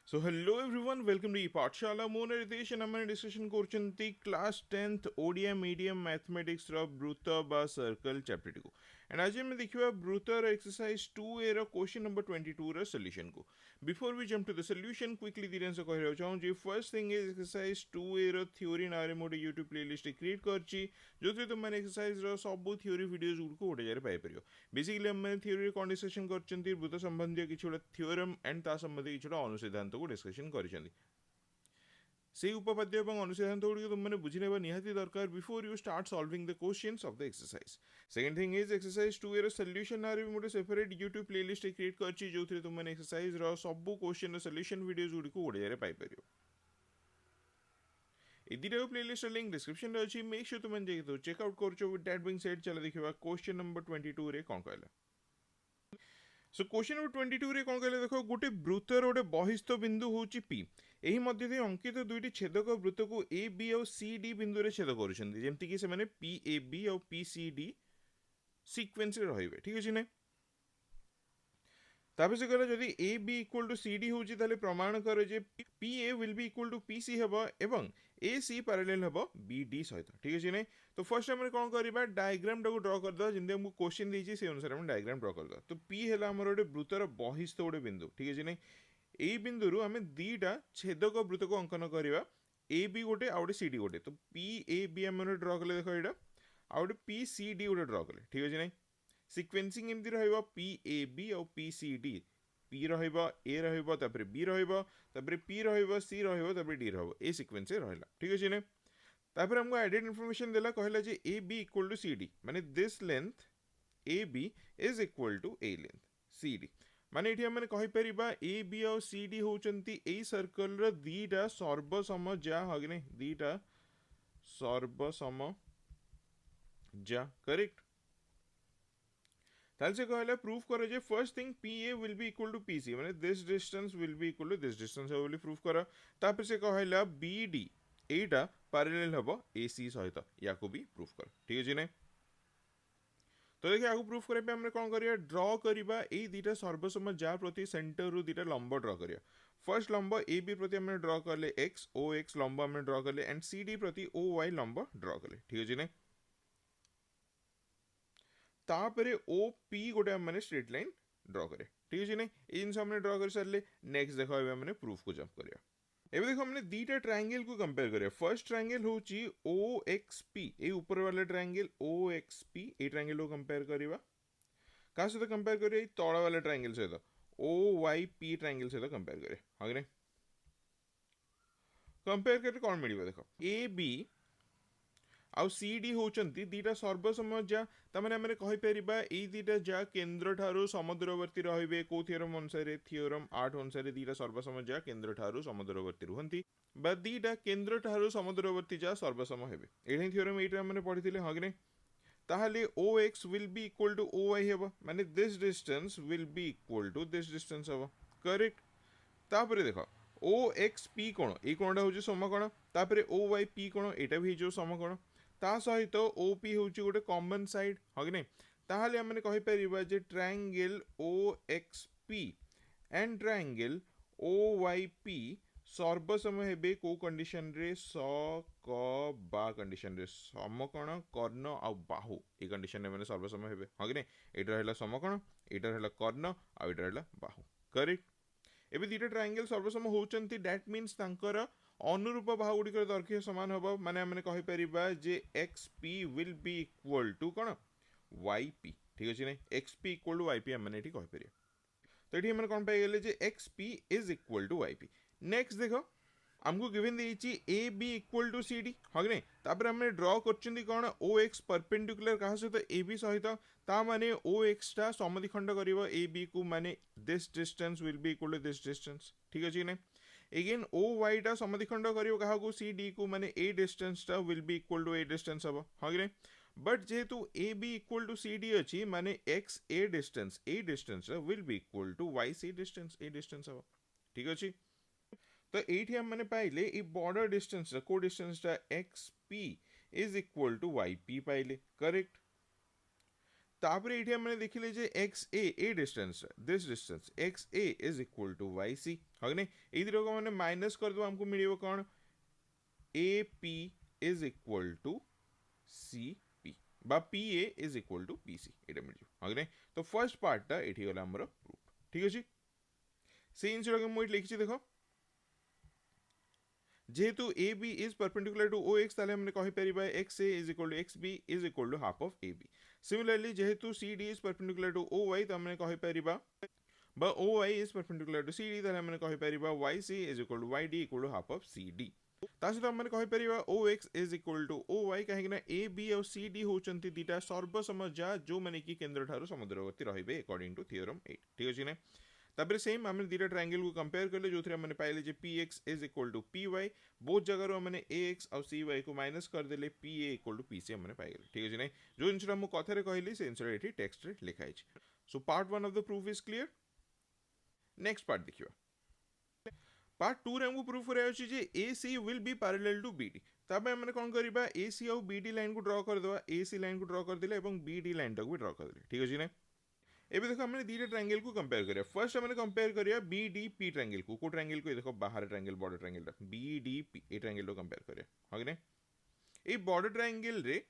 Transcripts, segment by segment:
So hello everyone, welcome to Pathshala. Mo na Ritesh and ଆମେ discussion କରୁଛନ୍ତି class 10th Odia medium mathematics ର ବୃତ୍ତ ବା circle chapter ଟିକୁ. And ଆଜି ଆମେ ଦେଖିବା ବୃତ୍ତର exercise 2A ର question number 22 ର solution କୁ. Before we jump to the solution, quickly ଦି ଜିନିଷ କହିବାକୁ ଚାହୁଁଛି. First thing is exercise 2A ର theory ନାଁରେ ମୁଁ ଗୋଟେ YouTube playlist create କରିଛି ଯୋଉଥିରେ ତୁମମାନେ exercise ର ସବୁ theory videos ଗୁଡ଼ିକୁ ଗୋଟେ ଜାଗାରେ ପାଇପାରିବ. बेसिकली ଆମେ theory କ'ଣ discussion କରିଛନ୍ତି ବୃତ୍ତ ସମ୍ବନ୍ଧୀୟ କିଛି ଗୋଟେ theorem and ତା ସମ୍ବନ୍ଧୀୟ କିଛି ଗୋଟେ ଅନୁସିଦ୍ଧାନ୍ତ को डिस्कशन କରିଛନ୍ତି से उपपाद्य এবং অনুসিদ্ধান্ত গুলো তোমরা বুঝি নেবা নিহাতি দরকার before you start solving the questions of the exercise second thing is exercise 2 এর সলিউশন আরে মোটে সেপারেট यूट्यूब প্লেলিস্ট ক্রিয়েট করছি যোউথরে তোমরা এক্সরসাইজ র সবু কোশ্চেন র সলিউশন ভিডিওস গুলো ওড়িয়ারে পাই পারিও এই দুটো প্লেলিস্ট র লিংক ডেসক্রিপশন রে আছে মেক श्योर তোমরা যাই তো চেক আউট করছো উইথ দ্যাট বিং সেড চলা দেখিবা কোশ্চেন नंबर 22 রে কোন কইলা सो क्वेश्चन नंबर 22 रे कौन कहले देखो गोटे वृत्तर गोटे बहिस्थ बिंदु होची पी एही मध्य दे अंकित दुईटी छेदक वृत्त को ए बी और सी डी बिंदु रे छेद करूछन्ती जेमति कि से माने पी ए बी और पी सी डी सीक्वेंस रे रहिबे ठीक अछि नै तापर से कहला जदि A B equal to C D होची ताले प्रमाण करे जे P A will be equal to P C हेबो एवं ए सी पैरेलल हेबो बी डी सहित ठीक अछि नै तो फर्स्ट हम कोन करबा डायग्राम टाको ड्रा कर दो जिंदे हमको क्वेश्चन देछि से अनुसार हम डायग्राम ड्रा कर दो तो पी हेला हमर ओटे वृत्तर बहिस्थ ओटे बिंदु ठीक अछि नै एई बिंदु रु हमें दीटा छेदक वृत्त को अंकन करबा ए बी गोटे आ ओटे सी डी गोटे तो पी ए बी हमर ड्रा करले देखो एटा आ ओटे पी सी डी गोटे ड्रा करले ठीक अछि नै सिक्वेंसिंग एमती रहिबा पी ए बी और पी सी डी पी रहिबा ए रहिबा तापर बी रहिबा तापर पी रहिबा सी रहिबा तापर डी रहिबा ए सीक्वेंस रे रहला ठीक अछि ने तापर हमको एडेड इंफॉर्मेशन देला कहला जे A B equal to C D माने this length A B is equal to a length C D माने एठी हमने कहि परिबा ए बी और सी डी होचंती ए सर्कल रो दीटा सर्वसम जा हगने दीटा सर्वसम जा करेक्ट ताल से कहला प्रूफ करो जे first thing P A will be equal to P C माने this distance will be equal to this distance बोली प्रूफ करो तापर से कहला बी डी एटा पैरेलल हबो ए सी सहित या को भी प्रूफ कर ठीक अछि नै तो देखिए आगु प्रूफ करे पे हमने कोन करिया ड्रा करिबा ए दीटा सर्वसम जा प्रति सेंटर रु दीटा लंब ड्रा करिया फर्स्ट लंब ए बी प्रति हमने ड्रा करले एक्स ओ एक्स लंब हमने ड्रा करले एंड सी डी प्रति ओ वाई लंब ड्रा करले ठीक अछि नै तापरे ओ पी गोटे हमने स्ट्रेट लाइन ड्रा करे ठीक अछि नै ए जिंस हमने ड्रा कर सरले नेक्स्ट देखो एबे हमने प्रूफ को जंप करिया एबे देखो हमने दीटा ट्रायंगल को कंपेयर करिया फर्स्ट ट्रायंगल होची ओ एक्स पी ए ऊपर वाला triangle O X P A triangle को कंपेयर करिवा का से कंपेयर करिया ए तळा वाला ट्रायंगल से ओ वाई पी ट्रायंगल से कंपेयर करे हागने कंपेयर करके कोन मिलिबो देखो ए बी आउ सी डी होचंती दीटा सर्वसम जा तमाने हमने कहि परिबा ए दीटा जा केंद्र ठारू समुद्रवर्ती रहिबे को थ्योरम अनुसार थ्योरम 8 अनुसार दीटा सर्वसम जा केंद्र ठारू समुद्रवर्ती रुहंती बा दीटा केंद्र ठारू समुद्रवर्ती जा सर्वसम हेबे एही थ्योरम एटा हमने पढिथिले हगने ताहले O X will be equal to O Y हेबो माने this distance will be equal to this distance हेबो करेक्ट तापरे देखो ओ एक्स पी कोण ए कोणटा होची समकोण तापरे ओ वाई पी कोण एटा भी जो समकोण ता सहित ओ पी होची गोटे कॉमन साइड हगे नै ताहले हमने कहि परिबा जे triangle O X P and triangle O Y P सर्वसम हेबे को कंडीशन रे स क बा कंडीशन रे समकोण कर्ण आ बाहु ए कंडीशन रे माने सर्वसम हेबे हगे नै एटा रहला समकोण एटा रहला कर्ण आ एटा रहला बाहु करेक्ट एबे दीटा ट्रायंगल सर्वसम होचंती दैट मींस तांकर अनुरूप बाहु गुड़िकर दर्घ्य समान हम माने हमने कहि परिबा जे X P will be equal to कोन वाई पी ठीक अछि नै X P equal to Y P हमने एठी कहि परिया तो एठी हमने कोन पाइ गेले जे X P is equal to Y P next देखो हमको गिवन देछि A B equal to C D हगे नै तापर हमने ड्रा करछंती कोन ओ एक्स परपेंडिकुलर कहा सहित ए बी सहित ता माने ओ एक्स टा समद्विखंड करिवो ए बी को माने this distance will be equal to this distance ठीक अछि नै अगेन ओ वाई टा समद्विखंड करियो कहा को सी डी को माने ए डिस्टेंस टा विल बी इक्वल टू ए डिस्टेंस हबो हगे नै बट जेहेतु A B equal to C D अछि माने X A distance will be equal to Y C distance ए डिस्टेंस हबो ठीक अछि तो एठी हम माने पाइले ए बॉर्डर डिस्टेंस को डिस्टेंस टा X P is equal to Y P पाइले करेक्ट तापर एठी हम माने देखिले जे X A distance this distance X A is equal to Y C हाँ कि नहीं एई दुटा को मैंने माइनस कर दो हमको मिलिबो कोन A P is equal to C P बा P A is equal to P C एटा मिलिबो हाँ कि नहीं तो फर्स्ट पार्टटा एठी गला हमर प्रूफ ठीक अछि से जिनिसटा के मुझे लिखी देख जेहेतु A B is perpendicular to O X ताले हमने कहि परिबा X A is equal to X B is equal to half of A B similarly जेहेतु C D is perpendicular to O Y तो हमने कहि परिबा बा O Y is perpendicular to C D ताले हमने कहि परिबा Y C is equal to Y D equal to half of C D ता सहित हमने कहि परिबा O X is equal to O Y काहे ना ए बी और सी डी होचंती दीटा सर्वसमज्या जो माने कि केंद्र ठारो समुद्रवर्ती रहिबे अकॉर्डिंग टू थ्योरम 8 ठीक अछि ने तापर सेम हमने दीटा ट्रायंगल को कंपेयर करले जोथरे हमने पाइले जे px is equal to py both जगह हमने ax और cy को माइनस कर देले pa इक्वल टू pc हमने पाइ गेले ठीक अछि नै जो आंसर हम कथरे कहली से आंसर एठी टेक्स्ट रे लिखा है so part 1 of the proof is clear next part देखिबा पार्ट 2 रे हमको प्रूफ करे अछि जे ac will be parallel to bd तबे हमने कोन करबा ac और bd लाइन को ड्रा कर देबा ac लाइन को ड्रा कर देले एवं bd लाइन को भी ड्रा कर देले ठीक अछि नै एबे देखो हमने दीटा ट्रायंगल को कंपेयर करिया फर्स्ट हमने कंपेयर करिया बीडीपी ट्रायंगल को ट्रायंगल को देखो बाहर ट्रायंगल बॉर्डर ट्रायंगल बीडीपी ए ट्रायंगल को कंपेयर करिया हां कि नहीं ए बॉर्डर ट्रायंगल रे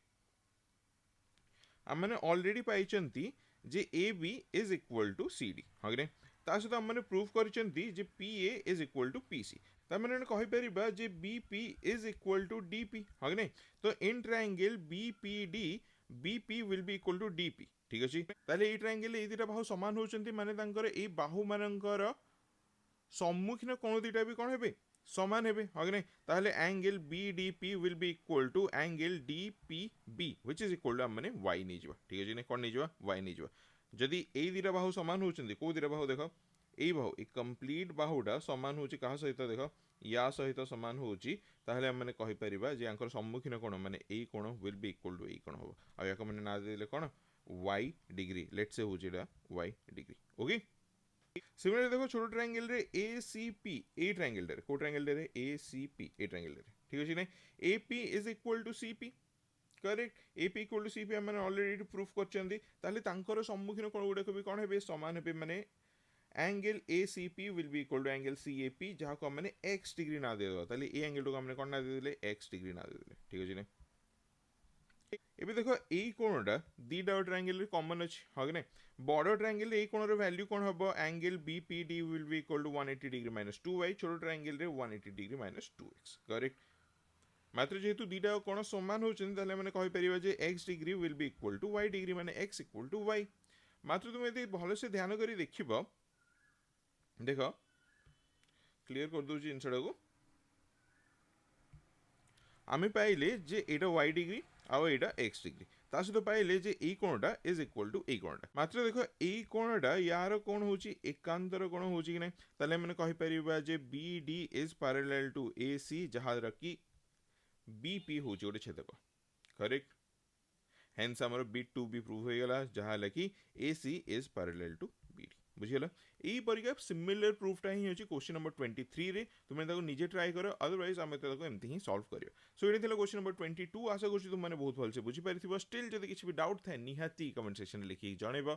हमने ऑलरेडी पाइचंती जे AB is equal to CD हां कि नहीं ता सहित हमने प्रूफ करिचंती जे PA is equal to PC ता मैंने कहि परिबा जे BP is equal to DP हां कि नहीं तो in triangle BPD BP will be equal to DP ठीक अछि ताले ए ट्रायंगल ए दिटा बाहु समान होचंती माने तांकर ए बाहु मानकर सम्मुखीन कोण दिटा भी कोन हेबे समान हेबे हां कि नहीं ताले angle BDP will be equal to angle DPB which is equal to माने y नै जिवा ठीक अछि ने कोन नै जिवा y नै जिवा जदी ए दिटा बाहु समान होचंती को दिटा बाहु देखो ए बाहु ए कंप्लीट बाहुडा समान होची कहा सहित देखो या सहित समान होची ताहले हम माने कहि परिबा जे आंकर सम्मुखीन कोण माने ए कोण विल बी इक्वल टू ए कोण हो आ याक माने ना देले कोण y डिग्री लेट्स से होजीला y डिग्री ओके सिमिलरली देखो छोटो ट्रायंगल रे ACP ए ट्रायंगल रे को ट्रायंगल रे ACP ए ट्रायंगल रे ठीक अछि नै AP is equal to CP correct AP equal to CP हमने ऑलरेडी प्रूफ करचंदी ताले तांकर सम्मुखीन कोण गुडे को भी कोण हेबे समान हेबे माने angle ACP will be equal to angle CAP जहा को हमने x डिग्री ना दे दो ताले ए एंगल को हमने कोण ना दे देले x डिग्री ना दे देले ठीक अछि नै एबे देखो ए कोणटा दीटा ट्रायंगल रे कॉमन अछि हां कि नै बॉर्डर ट्रायंगल रे ए कोण रो वैल्यू कोण हबो angle BPD will be equal to 180 degree minus 2y छोटो ट्रायंगल रे 180 डिग्री माइनस 2x करेक्ट मात्र जेहेतु दीटा कोण समान होचन ताले माने कहि परिबा जे x degree will be equal to y degree माने x इक्वल टू y मात्र तुम यदि भलो से ध्यान करी देखिबो देखो क्लियर कर दो जी आंसर को आमे पाइले जे एटा y डिग्री आउ एटा x डिग्री ता सहित पाइले जे ए कोणटा इज इक्वल टू ए कोणटा मात्र देखो ए कोणटा यार कोण होची एकांतर कोण होची कि नै ताले माने कहि परिबा जे BD is parallel to AC जहार की BP होची ओटे छेदक करेक्ट हेंस हमर B2 भी प्रूव हो गला जहां लकी AC is parallel to BD बुझियला एई परिका सिमिलर प्रूफटा ही होची क्वेश्चन नंबर 23 रे तुमे ताको निजे ट्राई करो अदरवाइज हम ताको एमती ही सॉल्व करियो सो एटे थिला क्वेश्चन नंबर 22 आशा करछु तुम माने बहुत भल से बुझी परिथिबो स्टिल जदि किछि भी डाउट थाए निहाती कमेंट सेक्शन लिखि जणेबो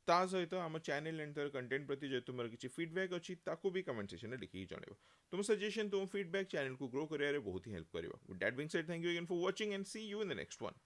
ता सहित हम चैनल एंड तर कंटेंट प्रति जे तुमर किछि फीडबैक अछि ताको भी कमेंट सेक्शन रे लिखि जणेबो तुम सजेशन तुम फीडबैक चैनल को ग्रो करिया रे बहुत ही हेल्प करिवो with that being said thank you again for watching and see you in the next one